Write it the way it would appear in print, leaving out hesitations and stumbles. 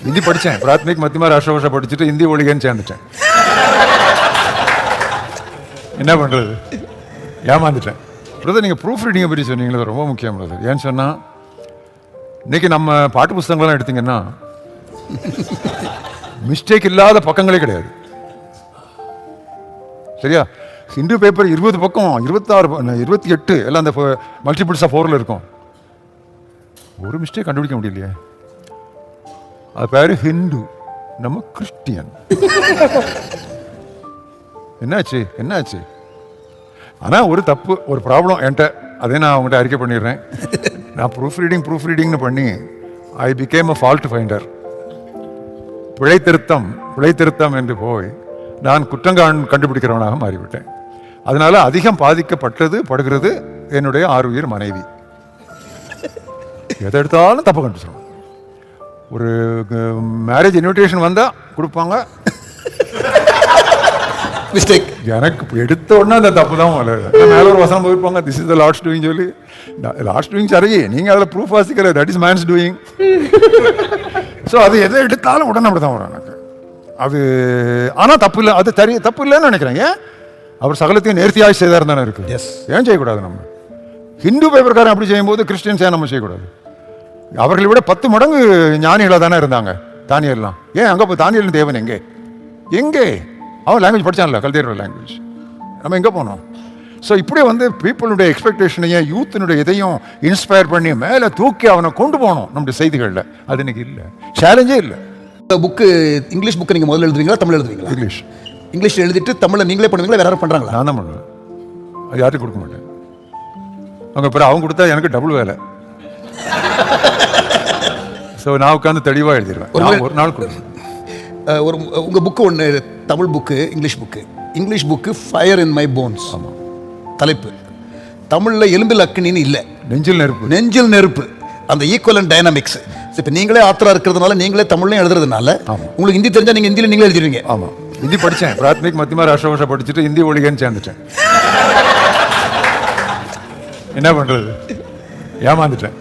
ஹிந்தி படித்தேன், பிராத்மிக் மத்தியமா ராஷ்டிரபாஷா படிச்சுட்டு ஹிந்தி ஒழிகன்னு சேர்ந்துட்டேன். என்ன பண்ணுறது, ஏமாந்துட்டேன். பிரதர் நீங்கள் ப்ரூஃப் ரீடிங்கை பற்றி சொன்னீங்களே, ரொம்ப முக்கியம் பிரதர். ஏன்னு சொன்னால் இன்றைக்கி நம்ம பாட்டு புஸ்தகங்கள்லாம் எடுத்திங்கன்னா மிஸ்டேக் இல்லாத பக்கங்களே கிடையாது. சரியா? ஹிந்து பேப்பர் 20 பக்கம், 26, 28 எல்லாம் அந்த மல்டிபிள்ஸ் ஆஃப் 4 இருக்கும். ஒரு மிஸ்டேக் கண்டுபிடிக்க முடியலையே. அது பேரு ஹிந்து, நம்ம கிறிஸ்டியன். என்னாச்சு என்னாச்சு? ஆனால் ஒரு தப்பு, ஒரு ப்ராப்ளம் என்கிட்ட, அதே நான் அவங்ககிட்ட அறிக்கை பண்ணிடுறேன். நான் ப்ரூஃப் ரீடிங்னு பண்ணி I became a fault finder. பிழை திருத்தம் என்று போய் நான் கண்டுபிடிக்கிறவனாக மாறிவிட்டேன். அதனால அதிகம் படுகிறது என்னுடைய 6 உயிர் மனைவி. எதை எடுத்தாலும் தப்பு கண்டுபிடிச்சிடும். ஒரு மேரேஜ் இன்விடேஷன் வந்தால் கொடுப்பாங்க, மிஸ்டேக். எனக்கு எடுத்த உடனே அந்த தப்பு தான் மேலே ஒரு வசனம் போயிருப்பாங்க, this is the Lord's doing சொல்லி. லார்ட்ஸ் டூயிங் சரி, நீங்கள் அதில் ப்ரூஃப் வாசிக்கிற, that is man's doing. So அது எதை எடுத்தாலும் உடனே அப்படி தான் வரும் எனக்கு. அது ஆனால் தப்பு இல்லை, அது தப்பு இல்லைன்னு நினைக்கிறேன். ஏன்? அவர் சகலத்தையும் நேர்த்தியாக செய்தார் தானே இருக்கு. ஏன் செய்யக்கூடாது? நம்ம ஹிந்து பேப்பர்காரன் அப்படி செய்யும்போது கிறிஸ்டியன்ஸ் ஏன் நம்ம செய்யக்கூடாது? அவர்களை விட 10 மடங்கு ஞானிகளாக தானே இருந்தாங்க தானியெல்லாம். ஏன் அங்கே போய் தானியல் தேவன் எங்கே அவன் லாங்குவேஜ் படித்தான்ல, கல்தேரோட லாங்குவேஜ். நம்ம எங்கே போனோம்? ஸோ இப்படியே பீப்புளுடைய எக்ஸ்பெக்டேஷனையும் யூத்தினுடைய இதையும் இன்ஸ்பயர் பண்ணி மேலே தூக்கி அவனை கொண்டு போகணும் நம்முடைய செய்திகளில். அது இன்னைக்கு இல்லை, சேலஞ்சே இல்லை. புக்கு இங்கிலீஷ் புக்கு நீங்கள் முதல்ல எழுதுவீங்களா, தமிழ் எழுதுவீங்களா? இங்கிலீஷ் எழுதிட்டு தமிழில் நீங்களே பண்ணுவீங்களா, வேற யாரும் பண்ணுறாங்களா? நான் தான் பண்ணுவேன், அது யாருக்கும் கொடுக்க மாட்டேன். அவங்க கொடுத்தா எனக்கு டபுள் வேலை. ஸோ நான் உட்காந்து தெளிவாக எழுதிடுவேன். ஒரு நாள் கொடுப்பேன். உங்கள் புக்கு ஒன்று தமிழ் book, English book fire in my bones. ஆமாம், தலைப்பு. தமிழில் எலும்பில் அக்கினின்னு இல்லை, நெஞ்சில் நெருப்பு. அந்த ஈக்குவலன்ட் டைனாமிக்ஸ். இப்போ நீங்களே ஆத்தரா இருக்கிறதுனால, நீங்களே தமிழ்லையும் எழுதுறதுனால, உங்களுக்கு ஹிந்தி தெரிஞ்சால் நீங்கள் ஹிந்தியில் நீங்களே எழுதிடுவீங்க. ஆமாம், ஹிந்தி படித்தேன், பிராத்மிக் மத்தியமா ராஷ்டிரபாஷா படிச்சுட்டு ஹிந்தி ஒழிகன்னு சேர்ந்துட்டேன். என்ன பண்ணுறது, ஏமாந்துட்டேன்.